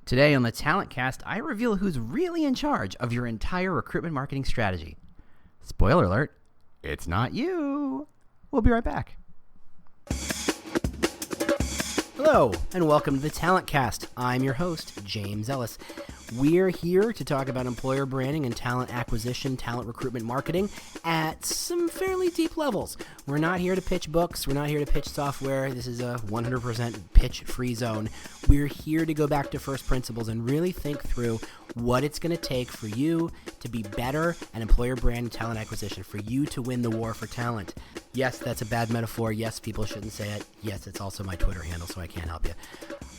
Today on the Talent Cast, I reveal who's really in charge of your entire recruitment marketing strategy. Spoiler alert, it's not you. We'll be right back. Hello, and welcome to the Talent Cast. I'm your host, James Ellis. We're here to talk about employer branding and talent acquisition, talent recruitment marketing at some fairly deep levels. We're not here to pitch books. We're not here to pitch software. This is a 100% pitch-free zone. We're here to go back to first principles and really think through what it's going to take for you to be better at employer brand and talent acquisition, for you to win the war for talent. Yes, that's a bad metaphor. Yes, people shouldn't say it. Yes, it's also my Twitter handle, so I can't help you.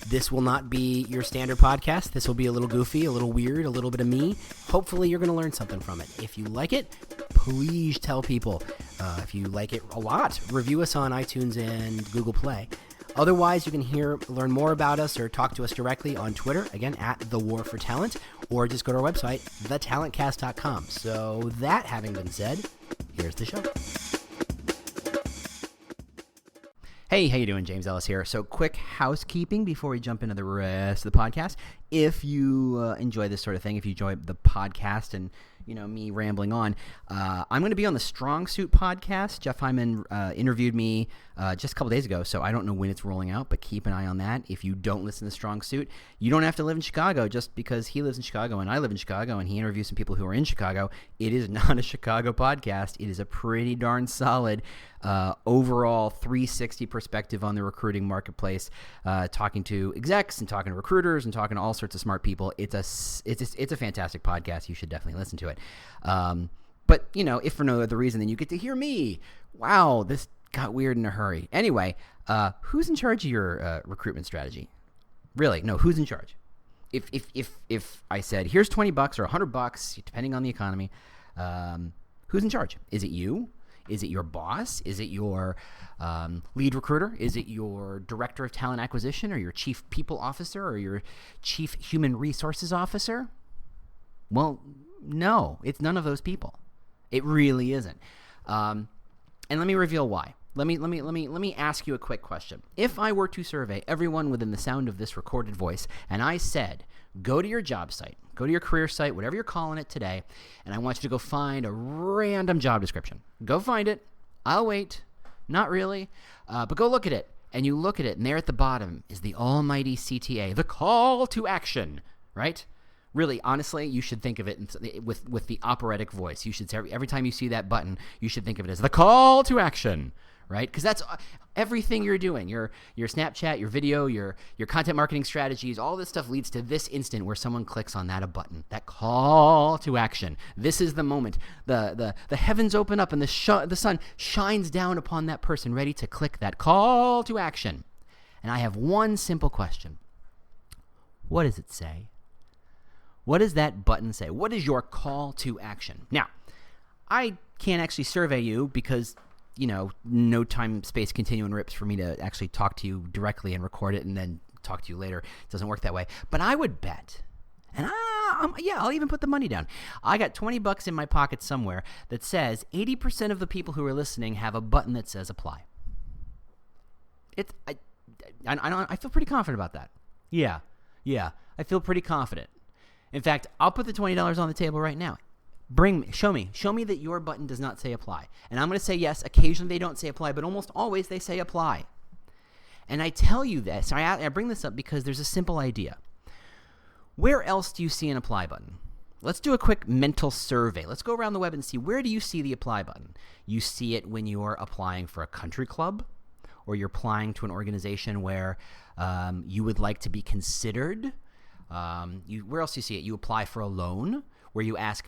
This will not be your standard podcast. This will be a little goofy, a little weird, a little bit of me. Hopefully, you're going to learn something from it. If you like it, please tell people. If you like it a lot, review us on iTunes and Google Play. Otherwise, you can learn more about us or talk to us directly on Twitter, again, at The War for Talent, or just go to our website, thetalentcast.com. So that having been said, here's the show. Hey, how you doing? James Ellis here. So quick housekeeping before we jump into the rest of the podcast. If you enjoy this sort of thing, if you enjoy the podcast and, me rambling on, I'm going to be on the Strong Suit podcast. Jeff Hyman interviewed me just a couple days ago, so I don't know when it's rolling out, but keep an eye on that. If you don't listen to Strong Suit, you don't have to live in Chicago just because he lives in Chicago and I live in Chicago and he interviews some people who are in Chicago. It is not a Chicago podcast. It is a pretty darn solid overall 360 perspective on the recruiting marketplace, talking to execs and talking to recruiters and talking to all sorts of smart people. It's a fantastic podcast. You should definitely listen to it. But if for no other reason, then you get to hear me. Wow, this got weird in a hurry. Anyway, who's in charge of your recruitment strategy? Really? No, who's in charge? If I said, here's $20 or $100, depending on the economy, who's in charge? Is it you? Is it your boss? Is it your lead recruiter? Is it your director of talent acquisition or your chief people officer or your chief human resources officer? Well, no, it's none of those people. It really isn't. And let me reveal why. Let me ask you a quick question. If I were to survey everyone within the sound of this recorded voice, and I said, go to your job site, go to your career site, whatever you're calling it today, and I want you to go find a random job description. Go find it. I'll wait. Not really. But go look at it. And you look at it, and there at the bottom is the almighty CTA, the call to action, right? Really, honestly, you should think of it with the operatic voice. You should say, every time you see that button, you should think of it as the call to action, right? Because that's everything you're doing. Your Snapchat, your video, your content marketing strategies, all this stuff leads to this instant where someone clicks on that button, that call to action. This is the moment. The heavens open up and the sun shines down upon that person ready to click that call to action. And I have one simple question. What does it say? What does that button say? What is your call to action? Now, I can't actually survey you because, no time, space, continuum rips for me to actually talk to you directly and record it and then talk to you later. It doesn't work that way. But I would bet, and I'll even put the money down. I got $20 in my pocket somewhere that says 80% of the people who are listening have a button that says apply. I feel pretty confident about that. Yeah, I feel pretty confident. In fact, I'll put the $20 on the table right now. Show me that your button does not say apply. And I'm going to say yes. Occasionally they don't say apply, but almost always they say apply. And I tell you this, I bring this up because there's a simple idea. Where else do you see an apply button? Let's do a quick mental survey. Let's go around the web and see, where do you see the apply button? You see it when you're applying for a country club, or you're applying to an organization where you would like to be considered. Where else do you see it? You apply for a loan, where you ask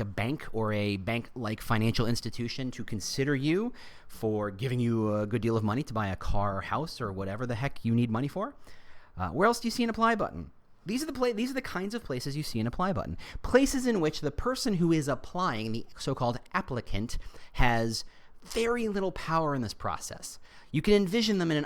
a bank or a bank-like financial institution to consider you for giving you a good deal of money to buy a car or house or whatever the heck you need money for. Where else do you see an apply button? These are the kinds of places you see an apply button. Places in which the person who is applying, the so-called applicant, has very little power in this process. You can envision them in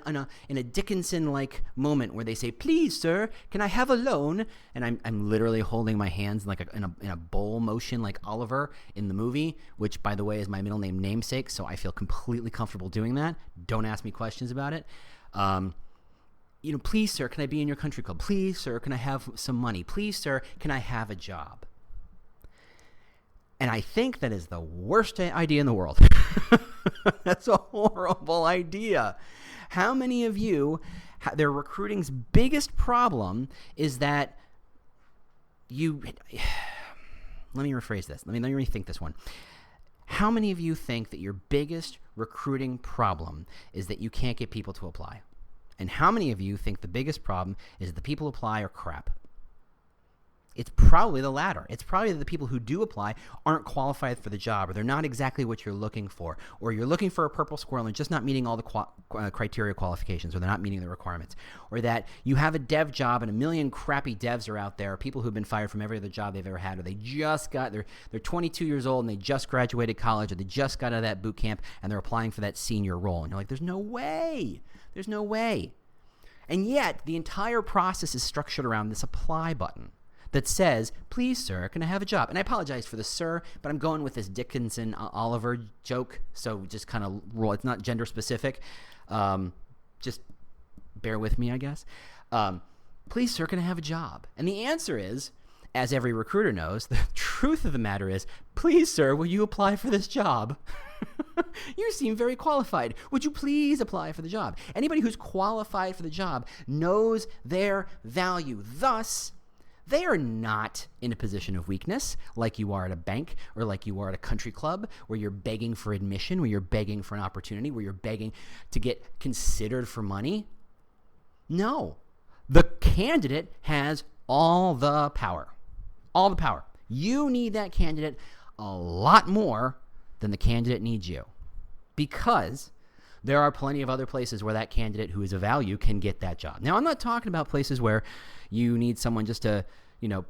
a Dickinson-like moment where they say, "Please, sir, can I have a loan?" And I'm literally holding my hands in a bowl motion like Oliver in the movie, which, by the way, is my middle name namesake, so I feel completely comfortable doing that. Don't ask me questions about it. please, sir, can I be in your country club? Please, sir, can I have some money? Please, sir, can I have a job? And I think that is the worst idea in the world. That's a horrible idea. How many of you, their recruiting's biggest problem is that let me rephrase this. Let me rethink this one. How many of you think that your biggest recruiting problem is that you can't get people to apply? And how many of you think the biggest problem is that the people who apply are crap? It's probably the latter. It's probably that the people who do apply aren't qualified for the job, or they're not exactly what you're looking for, or you're looking for a purple squirrel and just not meeting all the criteria qualifications, or they're not meeting the requirements, or that you have a dev job and a million crappy devs are out there, people who've been fired from every other job they've ever had, or they're 22 years old and they just graduated college, or they just got out of that boot camp and they're applying for that senior role. And you're like, there's no way. There's no way. And yet the entire process is structured around this apply button that says, please, sir, can I have a job? And I apologize for the sir, but I'm going with this Dickinson Oliver joke, so just kind of roll. It's not gender specific. Just bear with me, I guess. Please, sir, can I have a job? And the answer is, as every recruiter knows, the truth of the matter is, please, sir, will you apply for this job? You seem very qualified. Would you please apply for the job? Anybody who's qualified for the job knows their value. Thus, they are not in a position of weakness like you are at a bank or like you are at a country club where you're begging for admission, where you're begging for an opportunity, where you're begging to get considered for money. No. The candidate has all the power. All the power. You need that candidate a lot more than the candidate needs you, because there are plenty of other places where that candidate who is of value can get that job. Now, I'm not talking about places where you need someone just to,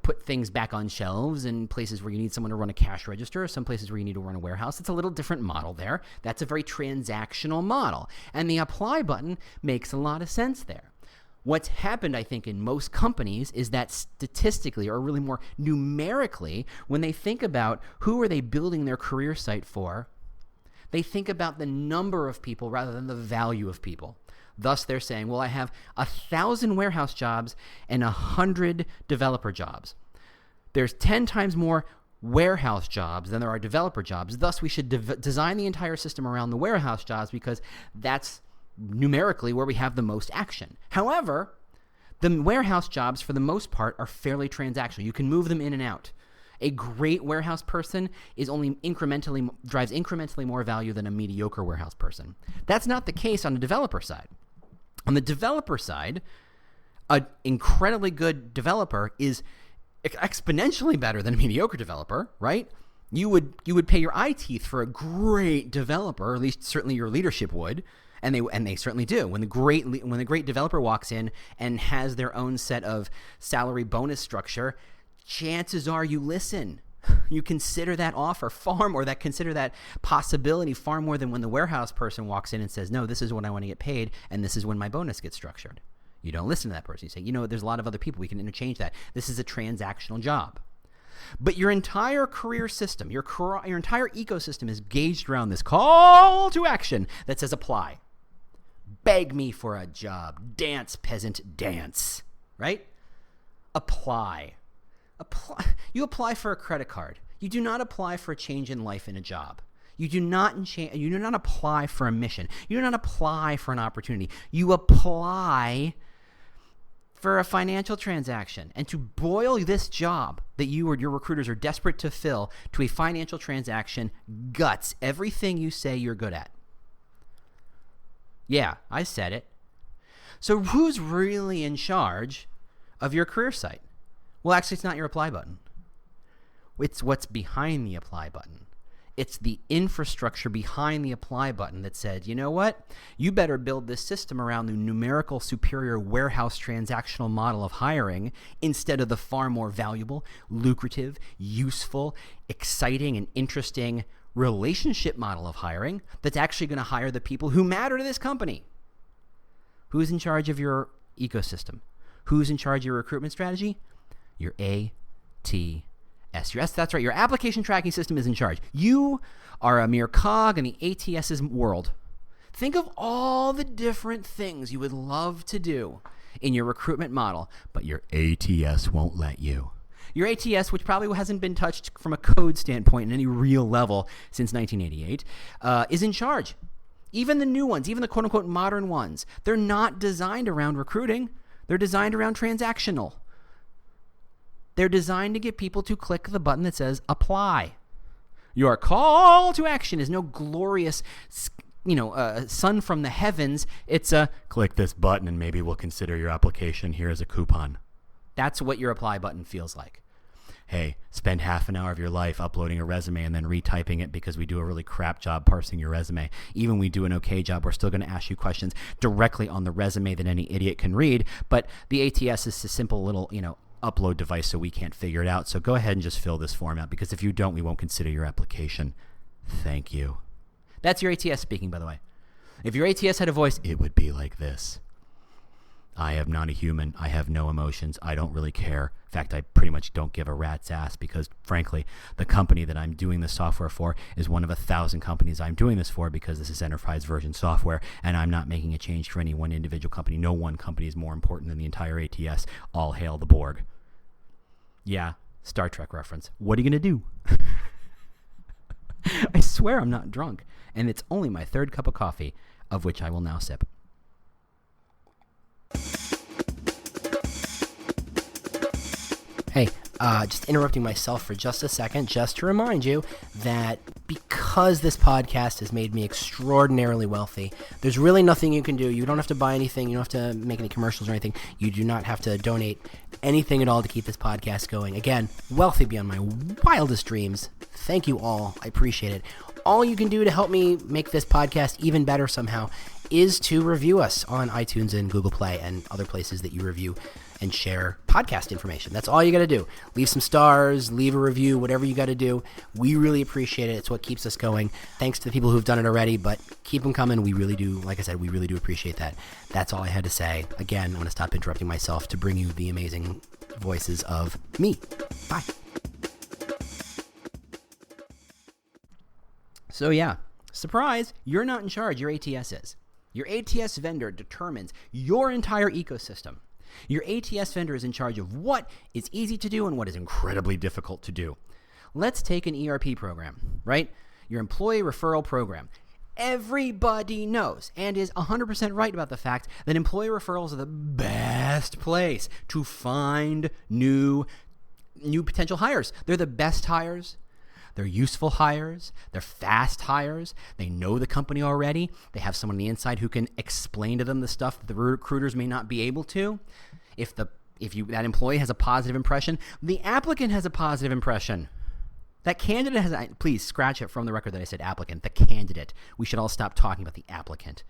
put things back on shelves, and places where you need someone to run a cash register, or some places where you need to run a warehouse. It's a little different model there. That's a very transactional model. And the apply button makes a lot of sense there. What's happened, I think, in most companies is that statistically, or really more numerically, when they think about who are they building their career site for, they think about the number of people rather than the value of people. Thus, they're saying, well, I have 1,000 warehouse jobs and 100 developer jobs. There's 10 times more warehouse jobs than there are developer jobs. Thus, we should design the entire system around the warehouse jobs because that's numerically where we have the most action. However, the warehouse jobs, for the most part, are fairly transactional. You can move them in and out. A great warehouse person drives incrementally more value than a mediocre warehouse person. That's not the case on the developer side. On the developer side, an incredibly good developer is exponentially better than a mediocre developer, right? You would pay your eye teeth for a great developer, or at least certainly your leadership would. And they certainly do. When the great developer walks in and has their own set of salary bonus structure, chances are you listen. You consider that offer far more, consider that possibility far more than when the warehouse person walks in and says, no, this is what I want to get paid, and this is when my bonus gets structured. You don't listen to that person. You say, there's a lot of other people. We can interchange that. This is a transactional job. But your entire career system, your entire ecosystem is gauged around this call to action that says apply. Beg me for a job. Dance, peasant, dance. Right? Apply. You apply for a credit card. You do not apply for a change in life in a job. You do not apply for a mission. You do not apply for an opportunity. You apply for a financial transaction. And to boil this job that you or your recruiters are desperate to fill to a financial transaction guts everything you say you're good at. Yeah, I said it. So who's really in charge of your career site? Well, actually, it's not your apply button. It's what's behind the apply button. It's the infrastructure behind the apply button that said, you know what? You better build this system around the numerical superior warehouse transactional model of hiring instead of the far more valuable, lucrative, useful, exciting, and interesting relationship model of hiring that's actually going to hire the people who matter to this company. Who's in charge of your ecosystem? Who's in charge of your recruitment strategy? Your ATS. That's right. Your application tracking system is in charge. You are a mere cog in the ATS's world. Think of all the different things you would love to do in your recruitment model, but your ATS won't let you. Your ATS, which probably hasn't been touched from a code standpoint in any real level since 1988, is in charge. Even the new ones, even the quote-unquote modern ones, they're not designed around recruiting. They're designed around transactional. They're designed to get people to click the button that says apply. Your call to action is no glorious, sun from the heavens. It's a click this button and maybe we'll consider your application. Here is a coupon. That's what your apply button feels like. Hey, spend half an hour of your life uploading a resume and then retyping it because we do a really crap job parsing your resume. Even we do an okay job, we're still going to ask you questions directly on the resume that any idiot can read. But the ATS is a simple little, upload device, so we can't figure it out. So go ahead and just fill this form out, because if you don't, we won't consider your application. Thank you. That's your ATS speaking, by the way. If your ATS had a voice, it would be like this. I am not a human. I have no emotions. I don't really care. In fact, I pretty much don't give a rat's ass because, frankly, the company that I'm doing this software for is one of 1,000 companies I'm doing this for, because this is enterprise version software, and I'm not making a change for any one individual company. No one company is more important than the entire ATS. All hail the Borg. Yeah, Star Trek reference. What are you going to do? I swear I'm not drunk, and it's only my third cup of coffee, of which I will now sip. Hey, just interrupting myself for just a second, just to remind you that because this podcast has made me extraordinarily wealthy, there's really nothing you can do. You don't have to buy anything. You don't have to make any commercials or anything. You do not have to donate anything at all to keep this podcast going. Again, wealthy beyond my wildest dreams. Thank you all. I appreciate it. All you can do to help me make this podcast even better somehow is to review us on iTunes and Google Play and other places that you review and share podcast information. That's all you got to do. Leave some stars, leave a review, whatever you got to do. We really appreciate it. It's what keeps us going. Thanks to the people who've done it already, but keep them coming. We really do, like I said, we really do appreciate that. That's all I had to say. Again, I'm going to stop interrupting myself to bring you the amazing voices of me. Bye. So yeah, surprise, you're not in charge. Your ATS is. Your ATS vendor determines your entire ecosystem. Your ATS vendor is in charge of what is easy to do and what is incredibly difficult to do. Let's take an ERP program, right? Your employee referral program. Everybody knows and is 100% right about the fact that employee referrals are the best place to find new potential hires. They're the best hires. They're useful hires. They're fast hires. They know the company already. They have someone on the inside who can explain to them the stuff that the recruiters may not be able to. If that employee has a positive impression, the applicant has a positive impression. That candidate has, please scratch it from the record that I said applicant, the candidate. We should all stop talking about the applicant.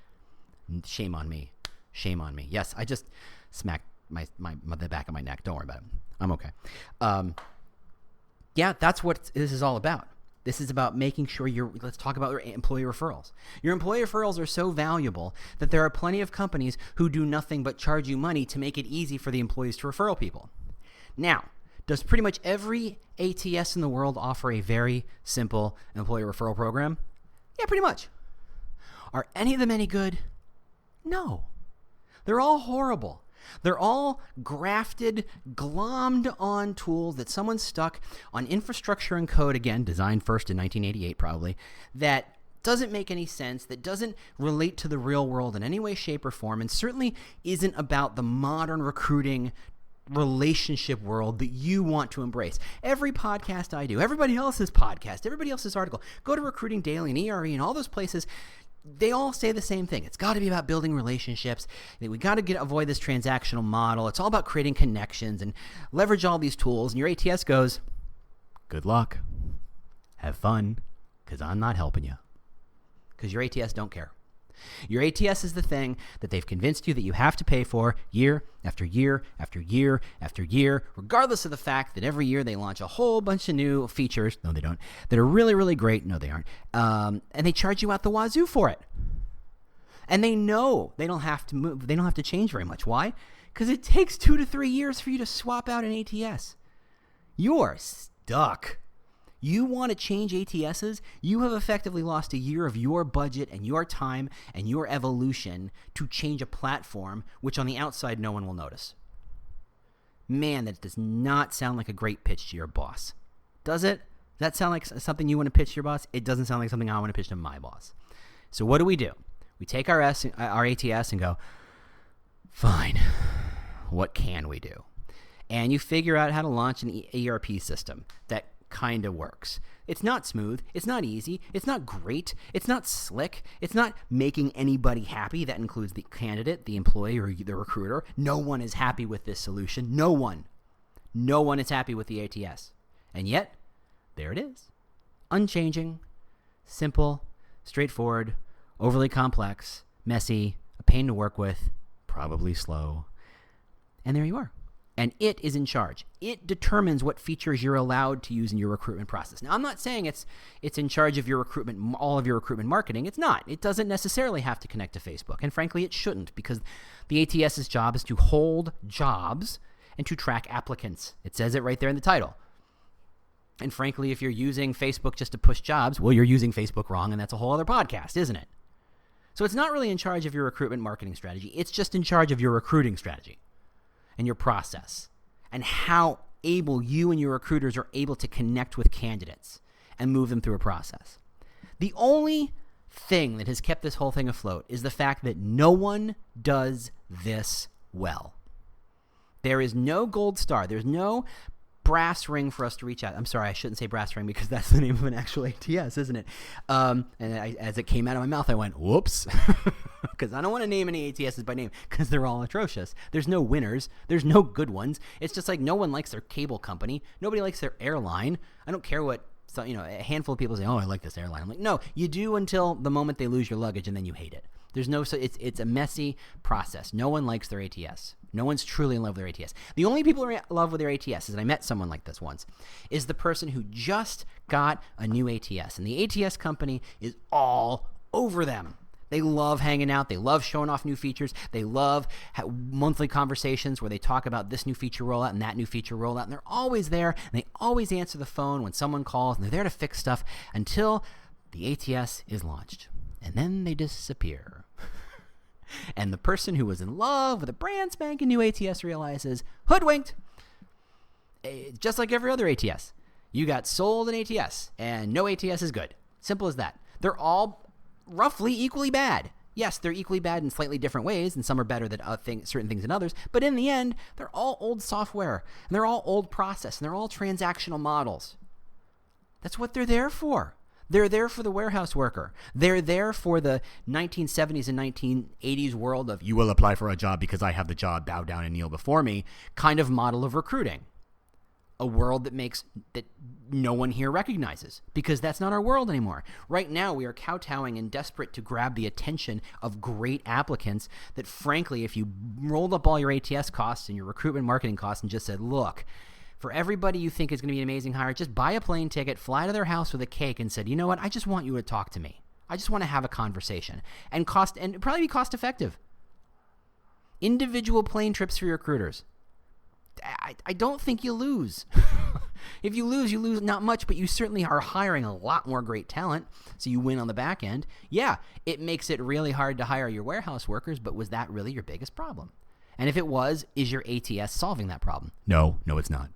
Shame on me. Shame on me. Yes, I just smacked the back of my neck. Don't worry about it. I'm okay. Yeah, that's what this is all about. This is about making sure let's talk about your employee referrals. Your employee referrals are so valuable that there are plenty of companies who do nothing but charge you money to make it easy for the employees to refer people. Now, does pretty much every ATS in the world offer a very simple employee referral program? Yeah, pretty much. Are any of them any good? No. They're all horrible. They're all grafted, glommed on tools that someone stuck on infrastructure and code, again, designed first in 1988 probably, that doesn't make any sense, that doesn't relate to the real world in any way, shape, or form, and certainly isn't about the modern recruiting relationship world that you want to embrace. Every podcast I do, everybody else's podcast, everybody else's article, go to Recruiting Daily and ERE and all those places, they all say the same thing. It's got to be about building relationships. We got to avoid this transactional model. It's all about creating connections and leverage all these tools. And your ATS goes, good luck. Have fun, because I'm not helping you. Because your ATS don't care. Your ATS is the thing that they've convinced you that you have to pay for year after year after year after year, regardless of the fact that every year they launch a whole bunch of new features, no they don't, that are really, really great, no they aren't, and they charge you out the wazoo for it. And they know they don't have to move, they don't have to change very much. Why? Because it takes 2 to 3 years for you to swap out an ATS. You're stuck. You want to change ATSs? You have effectively lost a year of your budget and your time and your evolution to change a platform which on the outside no one will notice. Man, that does not sound like a great pitch to your boss. Does it? Does that sound like something you want to pitch to your boss? It doesn't sound like something I want to pitch to my boss. So what do? We take our ATS and go, fine, what can we do? And you figure out how to launch an ERP system that kind of works. It's not smooth. It's not easy. It's not great. It's not slick. It's not making anybody happy. That includes the candidate, the employee, or the recruiter. No one is happy with this solution. No one. No one is happy with the ATS. And yet, there it is. Unchanging, simple, straightforward, overly complex, messy, a pain to work with, probably slow. And there you are. And it is in charge. It determines what features you're allowed to use in your recruitment process. Now, I'm not saying it's in charge of your recruitment, all of your recruitment marketing. It's not. It doesn't necessarily have to connect to Facebook. And frankly, it shouldn't, because the ATS's job is to hold jobs and to track applicants. It says it right there in the title. And frankly, if you're using Facebook just to push jobs, well, you're using Facebook wrong, and that's a whole other podcast, isn't it? So it's not really in charge of your recruitment marketing strategy. It's just in charge of your recruiting strategy and your process and how able you and your recruiters are able to connect with candidates and move them through a process. The only thing that has kept this whole thing afloat is the fact that no one does this well. There is no gold star. There's no brass ring for us to reach out. I'm sorry, I shouldn't say brass ring because that's the name of an actual ATS, isn't it? As it came out of my mouth, I went, whoops, because I don't want to name any ATSs by name because they're all atrocious. There's no winners. There's no good ones. It's just like no one likes their cable company. Nobody likes their airline. I don't care what, a handful of people say, oh, I like this airline. I'm like, no, you do until the moment they lose your luggage and then you hate it. It's a messy process. No one likes their ATS. No one's truly in love with their ATS. The only people who are in love with their ATS, and I met someone like this once, is the person who just got a new ATS. And the ATS company is all over them. They love hanging out. They love showing off new features. They love monthly conversations where they talk about this new feature rollout and that new feature rollout. And they're always there. And they always answer the phone when someone calls. And they're there to fix stuff until the ATS is launched. And then they disappear. And the person who was in love with a brand spanking new ATS realizes, hoodwinked. Just like every other ATS. You got sold an ATS, and no ATS is good. Simple as that. They're all roughly equally bad. Yes, they're equally bad in slightly different ways, and some are better than certain things than others. But in the end, they're all old software, and they're all old process, and they're all transactional models. That's what they're there for. They're there for the warehouse worker. They're there for the 1970s and 1980s world of, you will apply for a job because I have the job, bow down and kneel before me, kind of model of recruiting. A world that no one here recognizes, because that's not our world anymore. Right now, we are kowtowing and desperate to grab the attention of great applicants that, frankly, if you rolled up all your ATS costs and your recruitment marketing costs and just said, look, for everybody you think is going to be an amazing hire, just buy a plane ticket, fly to their house with a cake, and said, you know what, I just want you to talk to me. I just want to have a conversation. And probably be cost effective. Individual plane trips for your recruiters. I don't think you lose. If you lose not much, but you certainly are hiring a lot more great talent, so you win on the back end. Yeah, it makes it really hard to hire your warehouse workers, but was that really your biggest problem? And if it was, is your ATS solving that problem? No, it's not.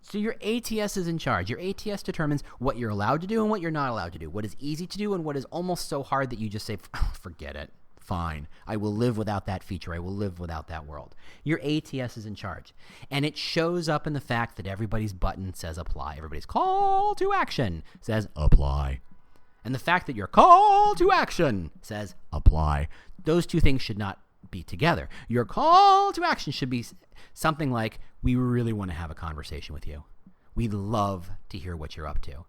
So your ATS is in charge. Your ATS determines what you're allowed to do and what you're not allowed to do, what is easy to do and what is almost so hard that you just say, forget it. Fine. I will live without that feature. I will live without that world. Your ATS is in charge. And it shows up in the fact that everybody's button says apply. Everybody's call to action says apply. And the fact that your call to action says apply. Those two things should not be together. Your call to action should be something like, we really want to have a conversation with you. We'd love to hear what you're up to.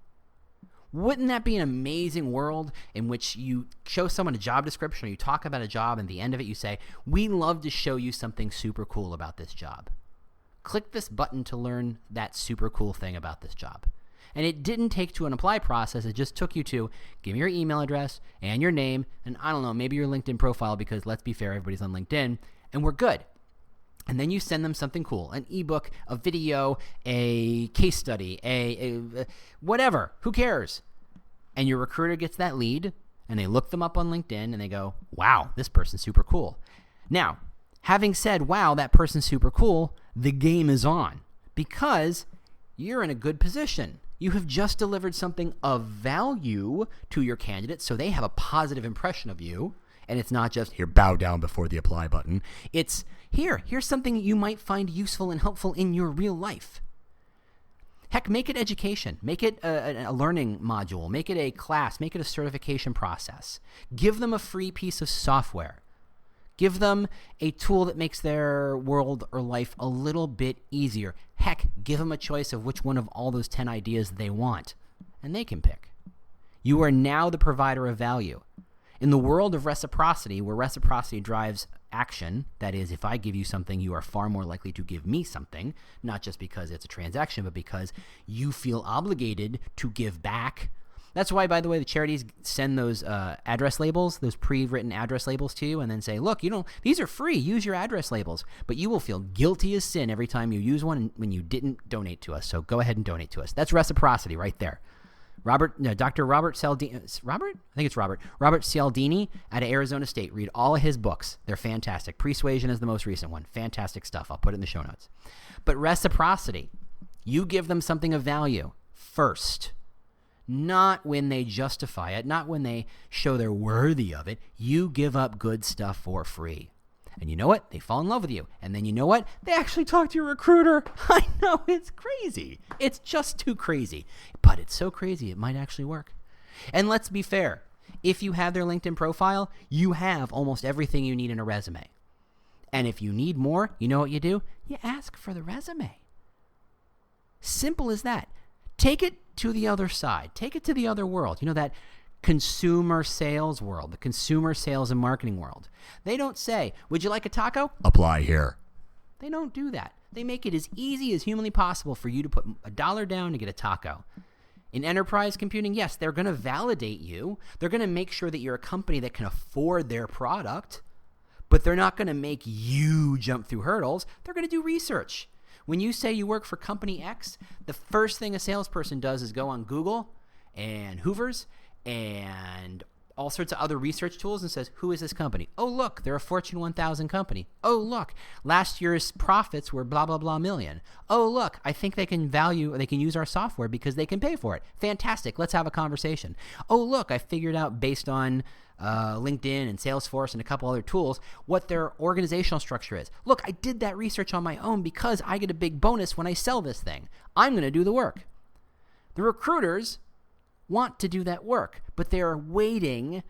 Wouldn't that be an amazing world in which you show someone a job description or you talk about a job and at the end of it you say, we'd love to show you something super cool about this job. Click this button to learn that super cool thing about this job. And it didn't take to an apply process. It just took you to give me your email address and your name and I don't know, maybe your LinkedIn profile because let's be fair, everybody's on LinkedIn and we're good. And then you send them something cool, an ebook, a video, a case study, a whatever. Who cares? And your recruiter gets that lead, and they look them up on LinkedIn, and they go, wow, this person's super cool. Now, having said, wow, that person's super cool, the game is on because you're in a good position. You have just delivered something of value to your candidate, so they have a positive impression of you. And it's not just, here, bow down before the apply button. It's, here's something you might find useful and helpful in your real life. Heck, make it education. Make it a learning module. Make it a class. Make it a certification process. Give them a free piece of software. Give them a tool that makes their world or life a little bit easier. Heck, give them a choice of which one of all those 10 ideas they want, and they can pick. You are now the provider of value. In the world of reciprocity, where reciprocity drives action, that is, if I give you something, you are far more likely to give me something, not just because it's a transaction, but because you feel obligated to give back. That's why, by the way, the charities send those address labels, those pre-written address labels to you, and then say, look, these are free. Use your address labels. But you will feel guilty as sin every time you use one when you didn't donate to us. So go ahead and donate to us. That's reciprocity right there. Dr. Robert Cialdini, Robert Cialdini out of Arizona State. Read all of his books. They're fantastic. Persuasion is the most recent one. Fantastic stuff. I'll put it in the show notes. But reciprocity, you give them something of value first, not when they justify it, not when they show they're worthy of it. You give up good stuff for free. And you know what? They fall in love with you. And then you know what? They actually talk to your recruiter. I know, it's crazy. It's just too crazy. But it's so crazy, it might actually work. And let's be fair. If you have their LinkedIn profile, you have almost everything you need in a resume. And if you need more, you know what you do? You ask for the resume. Simple as that. Take it to the other side. Take it to the other world. You know that consumer sales world, the consumer sales and marketing world. They don't say, would you like a taco? Apply here. They don't do that. They make it as easy as humanly possible for you to put $1 down to get a taco. In enterprise computing, yes, they're going to validate you. They're going to make sure that you're a company that can afford their product, but they're not going to make you jump through hurdles. They're going to do research. When you say you work for company X, the first thing a salesperson does is go on Google and Hoover's and all sorts of other research tools and says, who is this company? Oh, look, they're a Fortune 1000 company. Oh, look, last year's profits were blah, blah, blah million. Oh, look, I think they can use our software because they can pay for it. Fantastic. Let's have a conversation. Oh, look, I figured out based on LinkedIn and Salesforce and a couple other tools what their organizational structure is. Look, I did that research on my own because I get a big bonus when I sell this thing. I'm going to do the work. The recruiters want to do that work, but they are waiting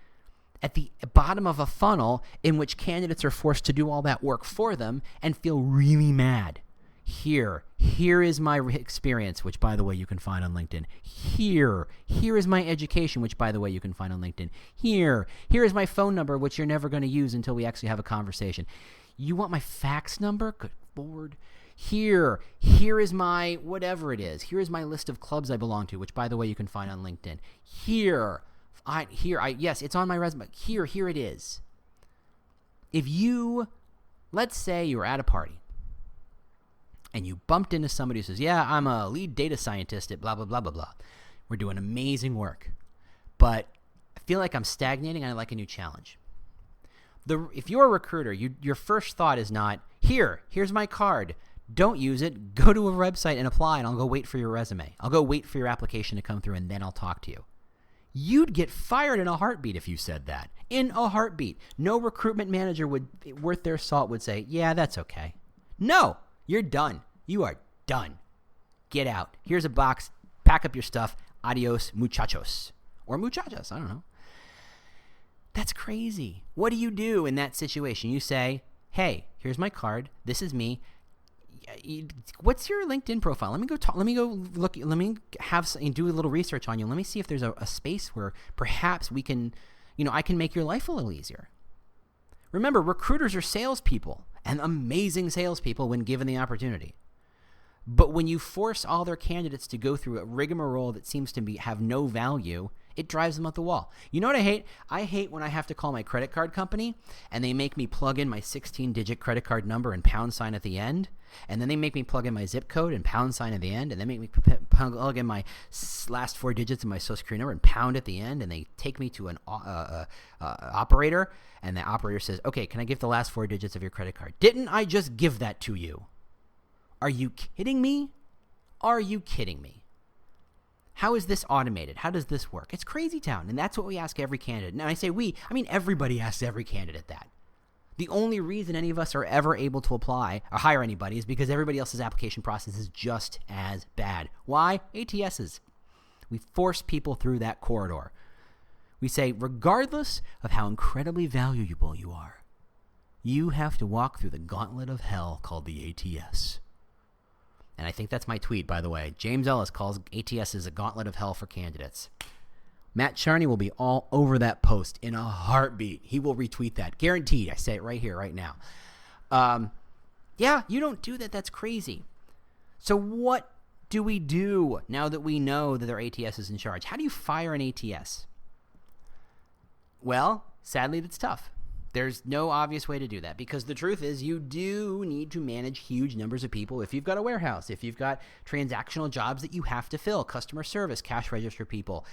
at the bottom of a funnel in which candidates are forced to do all that work for them and feel really mad. Here is my experience, which, by the way, you can find on LinkedIn. Here is my education, which, by the way, you can find on LinkedIn. Here is my phone number, which you're never going to use until we actually have a conversation. You want my fax number? Good Lord. Here is my whatever it is. Here is my list of clubs I belong to, which, by the way, you can find on LinkedIn. Yes, it's on my resume. Here it is. Let's say you're at a party and you bumped into somebody who says, yeah, I'm a lead data scientist at blah, blah, blah, blah, blah. We're doing amazing work, but I feel like I'm stagnating and I'd like a new challenge. If you're a recruiter, your first thought is not, here's my card. Don't use it. Go to a website and apply, and I'll go wait for your resume. I'll go wait for your application to come through, and then I'll talk to you. You'd get fired in a heartbeat if you said that. In a heartbeat. No recruitment manager worth their salt would say, yeah, that's okay. No, you're done. You are done. Get out. Here's a box. Pack up your stuff. Adios, muchachos. Or muchachas. I don't know. That's crazy. What do you do in that situation? You say, hey, here's my card. This is me. What's your LinkedIn profile? Let me go look. Let me do a little research on you. Let me see if there's a space where perhaps we can, I can make your life a little easier. Remember, recruiters are salespeople and amazing salespeople when given the opportunity. But when you force all their candidates to go through a rigmarole that seems to have no value, It drives them up the wall. You know what I hate? I hate when I have to call my credit card company and they make me plug in my 16-digit credit card number and pound sign at the end. And then they make me plug in my zip code and pound sign at the end. And then make me plug in my last 4 digits of my social security number and pound at the end. And they take me to an operator. And the operator says, okay, can I give the last 4 digits of your credit card? Didn't I just give that to you? Are you kidding me? Are you kidding me? How is this automated? How does this work? It's crazy town, and that's what we ask every candidate. And I say we, I mean everybody asks every candidate that. The only reason any of us are ever able to apply or hire anybody is because everybody else's application process is just as bad. Why? ATSs. We force people through that corridor. We say, regardless of how incredibly valuable you are, you have to walk through the gauntlet of hell called the ATS. And I think that's my tweet, by the way. James Ellis calls ATSs a gauntlet of hell for candidates. Matt Charney will be all over that post in a heartbeat. He will retweet that. Guaranteed. I say it right here, right now. Yeah, you don't do that. That's crazy. So what do we do now that we know that their ATS is in charge? How do you fire an ATS? Well, sadly, that's tough. There's no obvious way to do that because the truth is you do need to manage huge numbers of people if you've got a warehouse, if you've got transactional jobs that you have to fill, customer service, cash register people,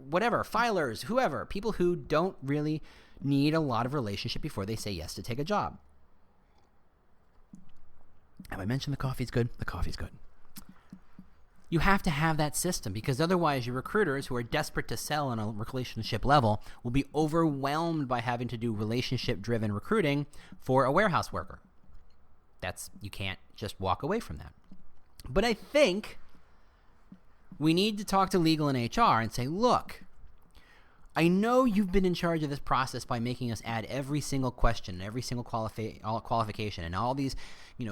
whatever, filers, whoever, people who don't really need a lot of relationship before they say yes to take a job. Have I mentioned the coffee's good? The coffee's good. You have to have that system because otherwise your recruiters who are desperate to sell on a relationship level will be overwhelmed by having to do relationship-driven recruiting for a warehouse worker. You can't just walk away from that. But I think we need to talk to legal and HR and say, look, I know you've been in charge of this process by making us add every single question, every single qualification, and all these,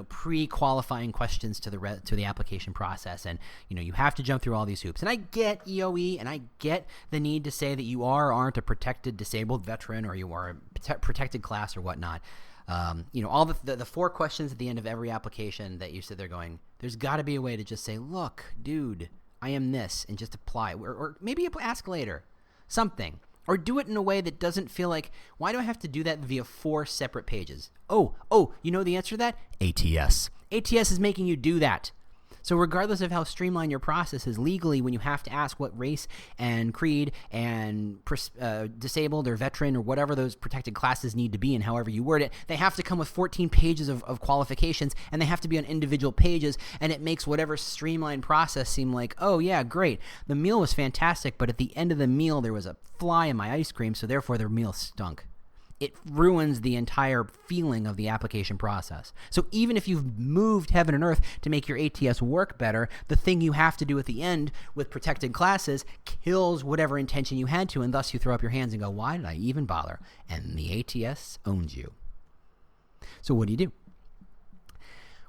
pre-qualifying questions to the application process, and you have to jump through all these hoops. And I get EOE, and I get the need to say that you are or aren't a protected disabled veteran, or you are a protected class or whatnot. All the 4 questions at the end of every application that you sit there going, there's got to be a way to just say, look, dude, I am this, and just apply, or maybe ask later. Something. Or do it in a way that doesn't feel like, why do I have to do that via 4 separate pages? Oh, you know the answer to that? ATS. ATS is making you do that. So regardless of how streamlined your process is legally, when you have to ask what race and creed and disabled or veteran or whatever those protected classes need to be and however you word it, they have to come with 14 pages of qualifications, and they have to be on individual pages, and it makes whatever streamlined process seem like, oh yeah, great. The meal was fantastic, but at the end of the meal there was a fly in my ice cream, so therefore their meal stunk. It ruins the entire feeling of the application process. So even if you've moved heaven and earth to make your ATS work better, the thing you have to do at the end with protected classes kills whatever intention you had to, and thus you throw up your hands and go, why did I even bother? And the ATS owns you. So what do you do?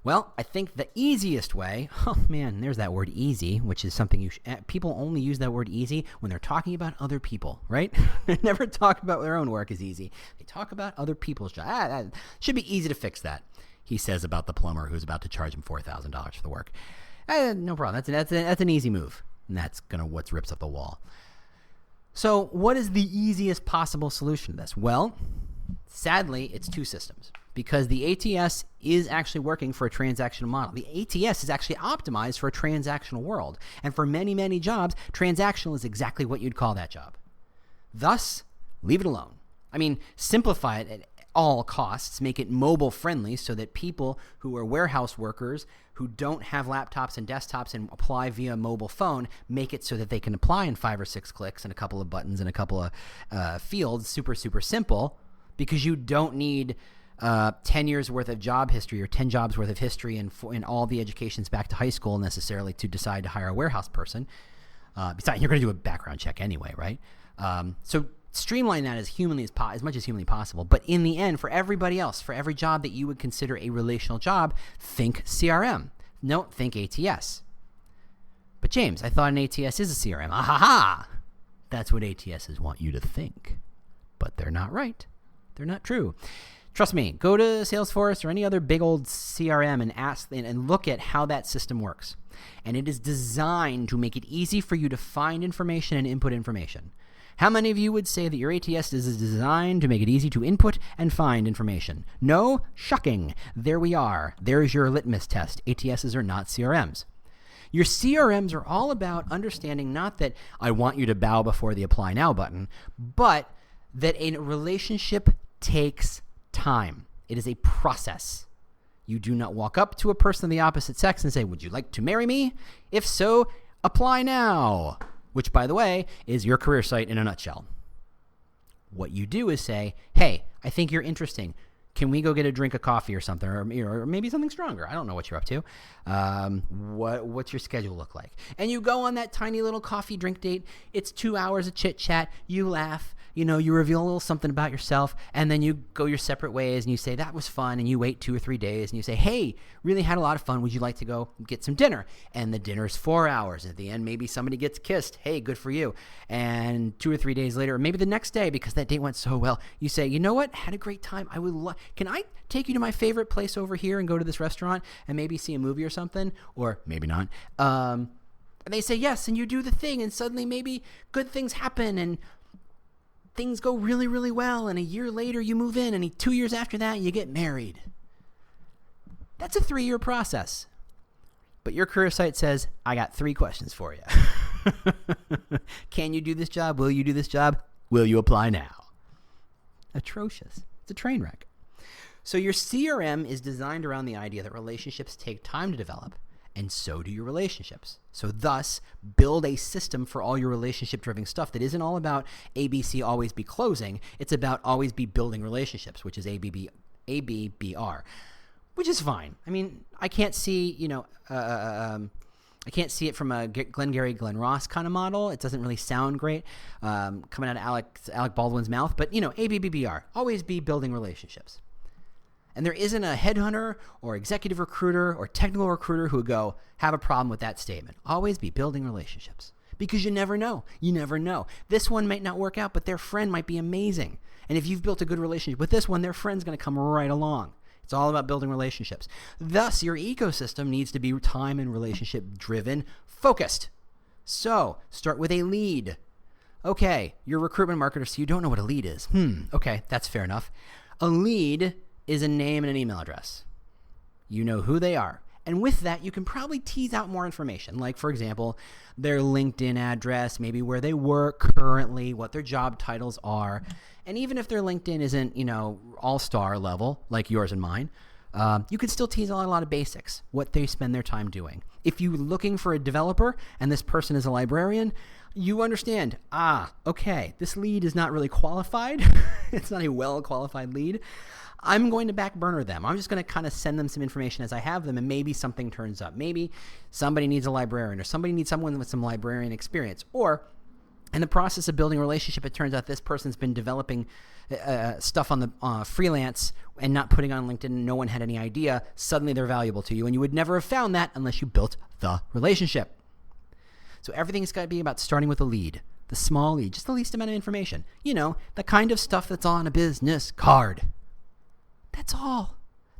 Well, I think the easiest way, oh man, there's that word easy, which is something people only use that word easy when they're talking about other people, right? They never talk about their own work as easy. They talk about other people's jobs. Should be easy to fix that, he says about the plumber who's about to charge him $4,000 for the work. No problem. That's an easy move, and that's what rips up the wall. So what is the easiest possible solution to this? Well, sadly, it's 2 systems. Because the ATS is actually working for a transactional model. The ATS is actually optimized for a transactional world. And for many, many jobs, transactional is exactly what you'd call that job. Thus, leave it alone. I mean, simplify it at all costs. Make it mobile friendly so that people who are warehouse workers who don't have laptops and desktops and apply via mobile phone, make it so that they can apply in 5 or 6 clicks and a couple of buttons and a couple of fields. Super, super simple. Because you don't need 10 years worth of job history or 10 jobs worth of history and all the educations back to high school necessarily to decide to hire a warehouse person. Besides, you're going to do a background check anyway, right? So streamline that as much as humanly possible. But in the end, for everybody else, for every job that you would consider a relational job, think CRM. No, think ATS. But James, I thought an ATS is a CRM. Ahaha! That's what ATSs want you to think. But they're not right. They're not true. Trust me, go to Salesforce or any other big old CRM and ask and look at how that system works. And it is designed to make it easy for you to find information and input information. How many of you would say that your ATS is designed to make it easy to input and find information? No? Shocking. There we are. There's your litmus test. ATSs are not CRMs. Your CRMs are all about understanding not that I want you to bow before the apply now button, but that a relationship takes time. It is a process. You do not walk up to a person of the opposite sex and say, would you like to marry me? If so, apply now, which, by the way, is your career site in a nutshell. What you do is say, hey, I think you're interesting. Can we go get a drink of coffee or something, or maybe something stronger? I don't know what you're up to. What's your schedule look like? And you go on that tiny little coffee drink date. It's 2 hours of chit chat. You laugh. You reveal a little something about yourself, and then you go your separate ways, and you say, that was fun, and you wait 2 or 3 days, and you say, hey, really had a lot of fun. Would you like to go get some dinner? And the dinner's 4 hours. At the end, maybe somebody gets kissed. Hey, good for you. And 2 or 3 days later, or maybe the next day, because that date went so well, you say, you know what? Had a great time. Can I take you to my favorite place over here and go to this restaurant and maybe see a movie or something? Or maybe not. And they say yes, and you do the thing, and suddenly maybe good things happen, and things go really, really well, and a year later you move in, and 2 years after that you get married. That's a 3-year process. But your career site says, I got 3 questions for you. Can you do this job? Will you do this job? Will you apply now? Atrocious. It's a train wreck. So your CRM is designed around the idea that relationships take time to develop, and so do your relationships. So thus, build a system for all your relationship-driven stuff that isn't all about ABC, always be closing. It's about always be building relationships, which is ABBR, which is fine. I mean, I can't see, I can't see it from a Glengarry Glen Ross kind of model. It doesn't really sound great coming out of Alec Baldwin's mouth. But, ABBR, always be building relationships. And there isn't a headhunter or executive recruiter or technical recruiter who would go, have a problem with that statement. Always be building relationships. Because you never know. You never know. This one might not work out, but their friend might be amazing. And if you've built a good relationship with this one, their friend's going to come right along. It's all about building relationships. Thus, your ecosystem needs to be time and relationship driven, focused. So, start with a lead. Okay, you're a recruitment marketer, so you don't know what a lead is. Okay, that's fair enough. A lead is a name and an email address. You know who they are. And with that, you can probably tease out more information, like, for example, their LinkedIn address, maybe where they work currently, what their job titles are. And even if their LinkedIn isn't, all-star level, like yours and mine, you can still tease out a lot of basics, what they spend their time doing. If you're looking for a developer and this person is a librarian, you understand, okay, this lead is not really qualified. It's not a well-qualified lead. I'm going to back burner them. I'm just going to kind of send them some information as I have them, and maybe something turns up. Maybe somebody needs a librarian, or somebody needs someone with some librarian experience. Or in the process of building a relationship, it turns out this person's been developing stuff on the freelance and not putting on LinkedIn. No one had any idea. Suddenly they're valuable to you, and you would never have found that unless you built the relationship. So everything's got to be about starting with a lead, the small lead, just the least amount of information. The kind of stuff that's on a business card. That's all.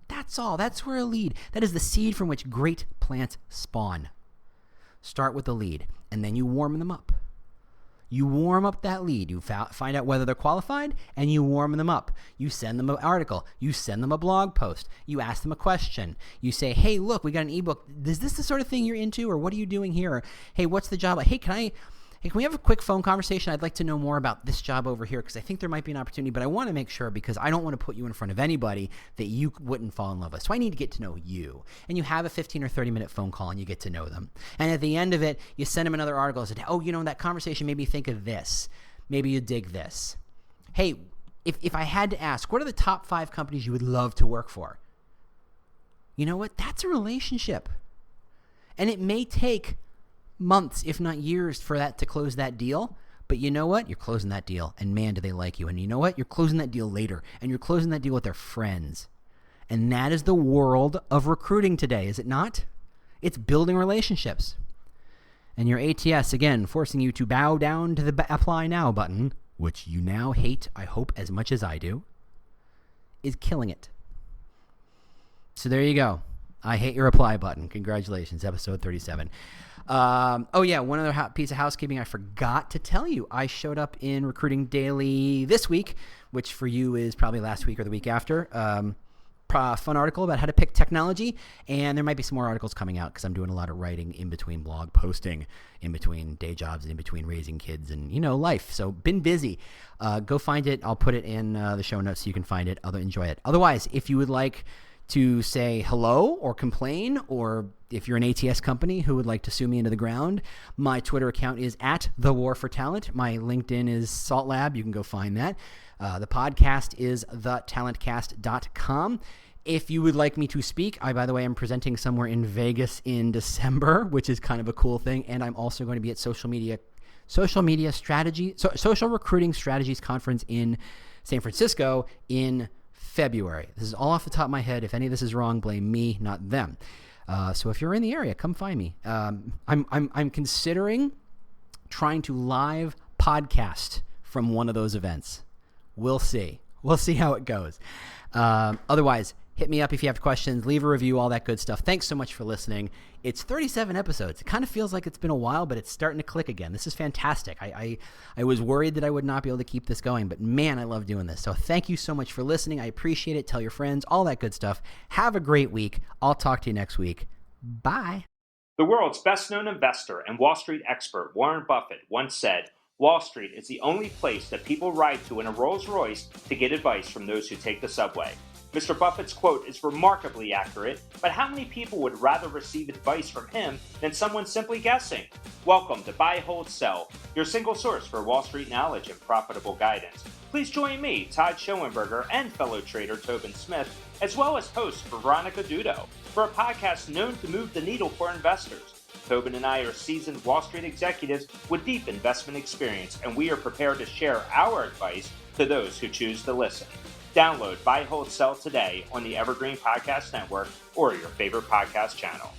That's where a lead. That is the seed from which great plants spawn. Start with the lead, and then you warm them up. You warm up that lead. You find out whether they're qualified, and you warm them up. You send them an article. You send them a blog post. You ask them a question. You say, hey, look, we got an ebook. Is this the sort of thing you're into, or what are you doing here? Or, hey, what's the job? Hey, can we have a quick phone conversation? I'd like to know more about this job over here because I think there might be an opportunity, but I want to make sure because I don't want to put you in front of anybody that you wouldn't fall in love with. So I need to get to know you. And you have a 15 or 30-minute phone call and you get to know them. And at the end of it, you send them another article and say, that conversation made me think of this. Maybe you dig this. Hey, if I had to ask, what are the top 5 companies you would love to work for? You know what? That's a relationship. And it may take months, if not years, for that to close that deal. But you know what? You're closing that deal, and man, do they like you. And you know what? You're closing that deal later, and you're closing that deal with their friends. And that is the world of recruiting today, is it not? It's building relationships. And your ATS, again, forcing you to bow down to the apply now button, which you now hate, I hope, as much as I do, is killing it. So there you go. I hate your reply button. Congratulations, episode 37. Oh yeah, one other piece of housekeeping I forgot to tell you. I showed up in Recruiting Daily this week, which for you is probably last week or the week after. Fun article about how to pick technology, and there might be some more articles coming out because I'm doing a lot of writing in between blog posting, in between day jobs, and in between raising kids and, life. So been busy. Go find it. I'll put it in the show notes so you can find it. Enjoy it. Otherwise, if you would like to say hello or complain, or if you're an ATS company who would like to sue me into the ground, my Twitter account is @TheWarForTalent. My LinkedIn is Salt Lab. You can go find that. The podcast is thetalentcast.com. If you would like me to speak, by the way, I'm presenting somewhere in Vegas in December, which is kind of a cool thing. And I'm also going to be at Social Recruiting Strategies Conference in San Francisco in February. This is all off the top of my head. If any of this is wrong, blame me, not them. So if you're in the area, come find me. I'm considering trying to live podcast from one of those events. We'll see. We'll see how it goes. Otherwise, hit me up if you have questions, leave a review, all that good stuff. Thanks so much for listening. It's 37 episodes. It kind of feels like it's been a while, but it's starting to click again. This is fantastic. I was worried that I would not be able to keep this going, but man, I love doing this. So thank you so much for listening. I appreciate it. Tell your friends, all that good stuff. Have a great week. I'll talk to you next week. Bye. The world's best-known investor and Wall Street expert Warren Buffett once said, "Wall Street is the only place that people ride to in a Rolls-Royce to get advice from those who take the subway." Mr. Buffett's quote is remarkably accurate, but how many people would rather receive advice from him than someone simply guessing? Welcome to Buy, Hold, Sell, your single source for Wall Street knowledge and profitable guidance. Please join me, Todd Schoenberger, and fellow trader Tobin Smith, as well as host Veronica Dudo, for a podcast known to move the needle for investors. Tobin and I are seasoned Wall Street executives with deep investment experience, and we are prepared to share our advice to those who choose to listen. Download Buy, Hold, Sell today on the Evergreen Podcast Network or your favorite podcast channel.